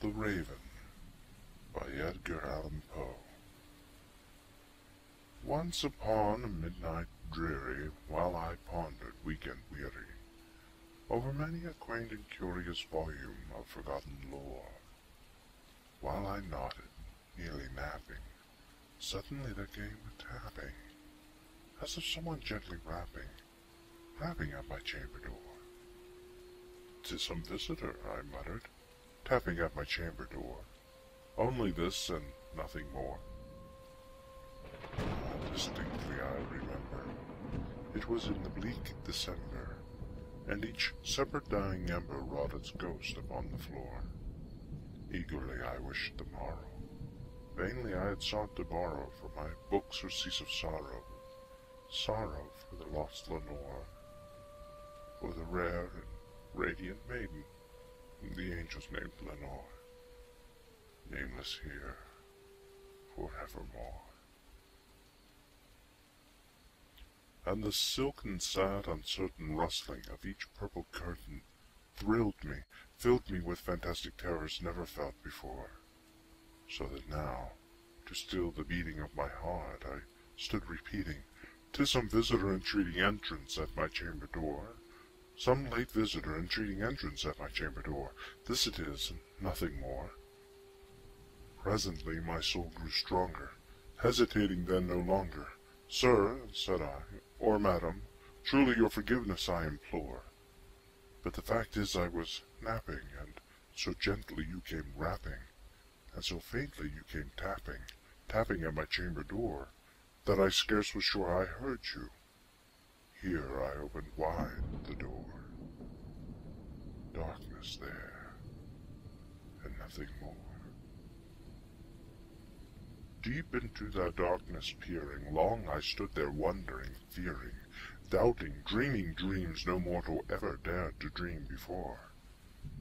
The Raven by Edgar Allan Poe. Once upon a midnight dreary, while I pondered, weak and weary, over many a quaint and curious volume of forgotten lore, while I nodded, nearly napping, suddenly there came a tapping, as of someone gently rapping at my chamber door. "'Tis some visitor," I muttered, tapping at my chamber door. "Only this and nothing more." Distinctly I remember, it was in the bleak December, and each separate dying ember wrought its ghost upon the floor. Eagerly I wished the morrow. Vainly I had sought to borrow from my books surcease of sorrow, sorrow for the lost Lenore, for the rare and radiant maiden whom the angels named Lenore, nameless here forevermore. And the silken, sad, uncertain rustling of each purple curtain thrilled me, filled me with fantastic terrors never felt before, so that now, to still the beating of my heart, I stood repeating, "'Tis some visitor entreating entrance at my chamber door. Some late visitor entreating entrance at my chamber door. This it is, and nothing more." Presently my soul grew stronger, hesitating then no longer. "Sir," said I, "or madam, truly your forgiveness I implore. But the fact is I was napping, and so gently you came rapping, and so faintly you came tapping at my chamber door, that I scarce was sure I heard you. Here I opened wide the door. Darkness there, and nothing more." Deep into that darkness peering, long I stood there wondering, fearing, doubting, dreaming dreams no mortal ever dared to dream before.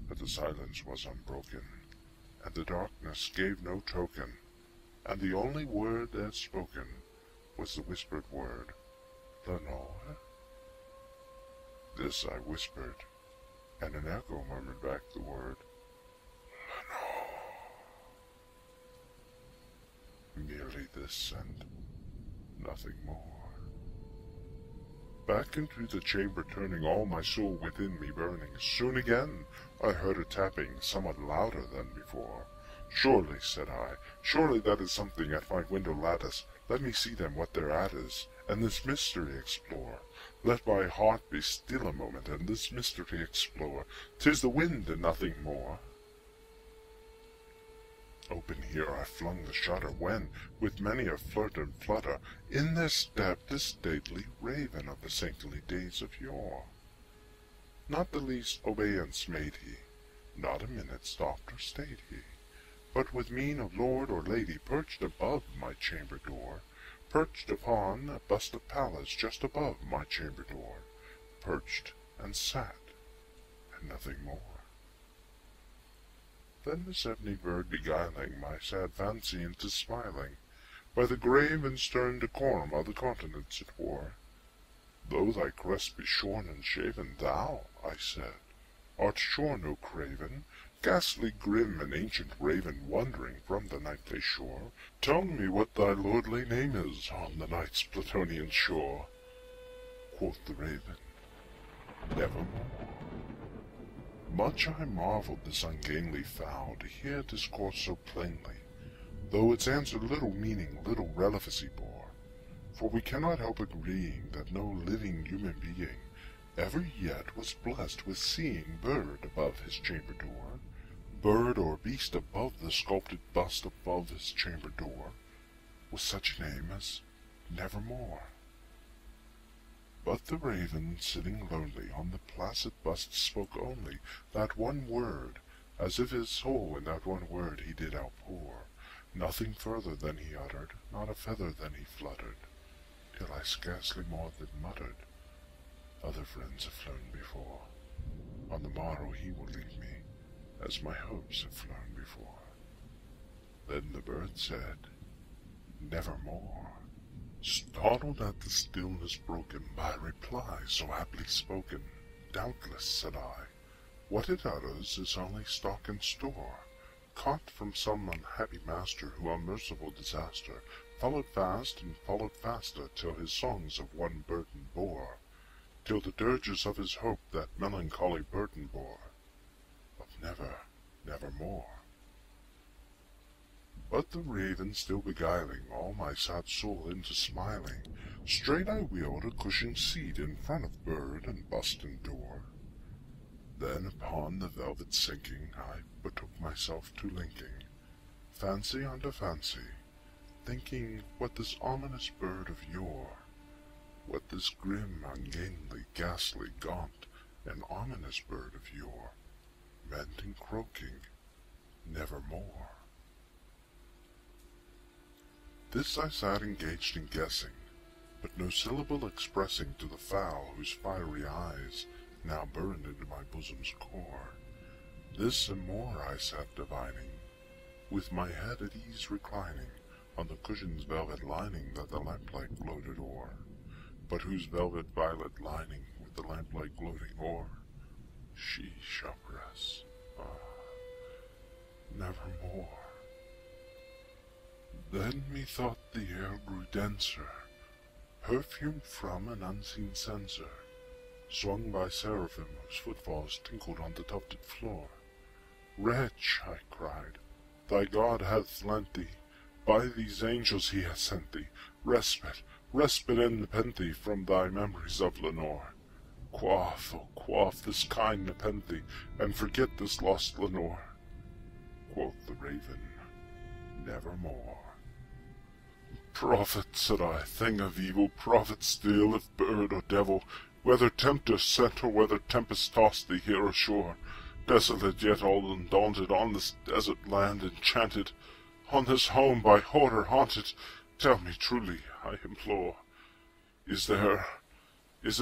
But the silence was unbroken, and the darkness gave no token, and the only word there spoken was the whispered word, "Lenore?" This I whispered, and an echo murmured back the word, "Lenore." Merely this and nothing more. Back into the chamber turning, all my soul within me burning, soon again I heard a tapping, somewhat louder than before. "Surely," said I, "surely that is something at my window lattice. Let me see then what thereat is, and this mystery explore. Let my heart be still a moment, and this mystery explore. 'Tis the wind and nothing more." Open here I flung the shutter, when, with many a flirt and flutter, in there stepped the stately raven of the saintly days of yore. Not the least obeisance made he, not a minute stopped or stayed he, but with mien of lord or lady perched above my chamber door, perched upon a bust of Pallas just above my chamber door, perched and sat, and nothing more. Then this ebony bird beguiling my sad fancy into smiling, by the grave and stern decorum of the countenance it wore, "Though thy crest be shorn and shaven, thou," I said, "art sure no craven, ghastly grim and ancient raven, wandering from the nightly shore. Tell me what thy lordly name is on the night's Plutonian shore." Quoth the raven, "Nevermore." Much I marveled this ungainly fowl to hear discourse so plainly, though its answer little meaning, little relevancy bore, for we cannot help agreeing that no living human being ever yet was blessed with seeing bird above his chamber door, bird or beast above the sculpted bust above his chamber door, with such a name as Nevermore. But the raven, sitting lonely on the placid bust, spoke only that one word, as if his soul in that one word he did outpour. Nothing further than he uttered, not a feather than he fluttered, till I scarcely more than muttered, "Other friends have flown before. On the morrow he will leave me, as my hopes have flown before." Then the bird said, "Nevermore," startled at the stillness broken by reply so aptly spoken. "Doubtless," said I, "what it utters is only stock and store, caught from some unhappy master, who on merciful disaster followed fast and followed faster, till his songs of one burden bore, till the dirges of his hope that melancholy burden bore, of never, nevermore. But the raven still beguiling all my sad soul into smiling, straight I wheeled a cushioned seat in front of bird and bust and door. Then upon the velvet sinking, I betook myself to linking fancy unto fancy, thinking what this ominous bird of yore, what this grim, ungainly, ghastly, gaunt, and ominous bird of yore meant in croaking nevermore. This I sat engaged in guessing, but no syllable expressing to the fowl whose fiery eyes now burned into my bosom's core. This and more I sat divining, with my head at ease reclining on the cushion's velvet lining that the lamplight gloated o'er, but whose velvet violet lining with the lamplight gloating o'er she shall press, nevermore. Then methought the air grew denser, perfumed from an unseen censer, swung by seraphim whose footfalls tinkled on the tufted floor. Wretch, I cried, thy God hath lent thee, by these angels he hath sent thee, respite, respite and nepenthe from thy memories of Lenore. Quaff, oh quaff this kind nepenthe, and forget this lost Lenore. Quoth the raven, nevermore. Prophet, said I, thing of evil, prophet still, if bird or devil, whether tempter sent or whether tempest tossed thee here ashore, desolate yet all undaunted, on this desert land enchanted, on this home by horror haunted, tell me truly, I implore, is there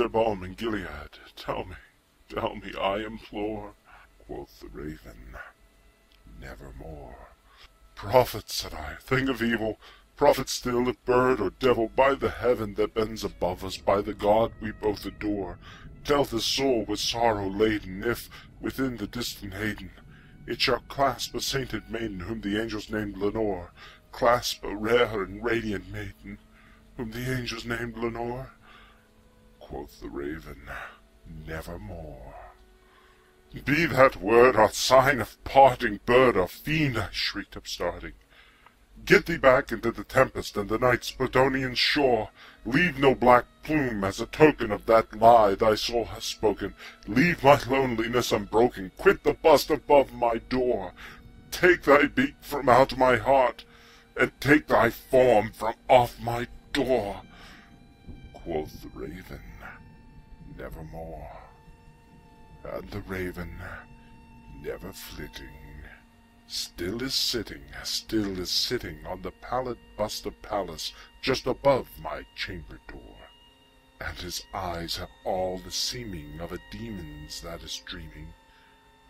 balm in Gilead? Tell me, I implore. Quoth the raven, nevermore. Prophet, said I, thing of evil, prophet still, if bird or devil, by the heaven that bends above us, by the God we both adore, tell this soul with sorrow laden, if, within the distant Hayden, it shall clasp a sainted maiden, whom the angels named Lenore, clasp a rare and radiant maiden, whom the angels named Lenore. Quoth the raven, nevermore. Be that word or sign of parting, bird or fiend, I shrieked upstarting. Get thee back into the tempest and the night's Plutonian shore. Leave no black plume as a token of that lie thy soul has spoken. Leave my loneliness unbroken. Quit the bust above my door. Take thy beak from out my heart, and take thy form from off my door. Quoth the raven, nevermore. And the raven, never flitting, still is sitting on the pallid bust of Pallas, just above my chamber door, and his eyes have all the seeming of a demon's that is dreaming,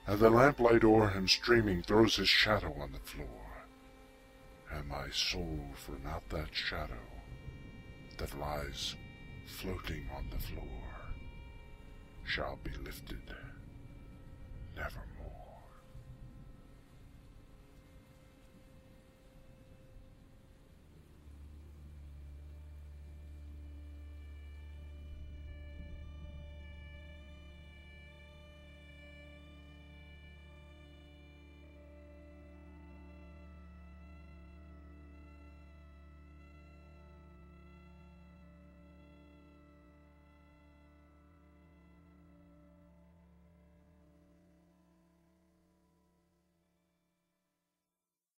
and the lamplight o'er him streaming throws his shadow on the floor, and my soul for not that shadow that lies floating on the floor shall be lifted nevermore.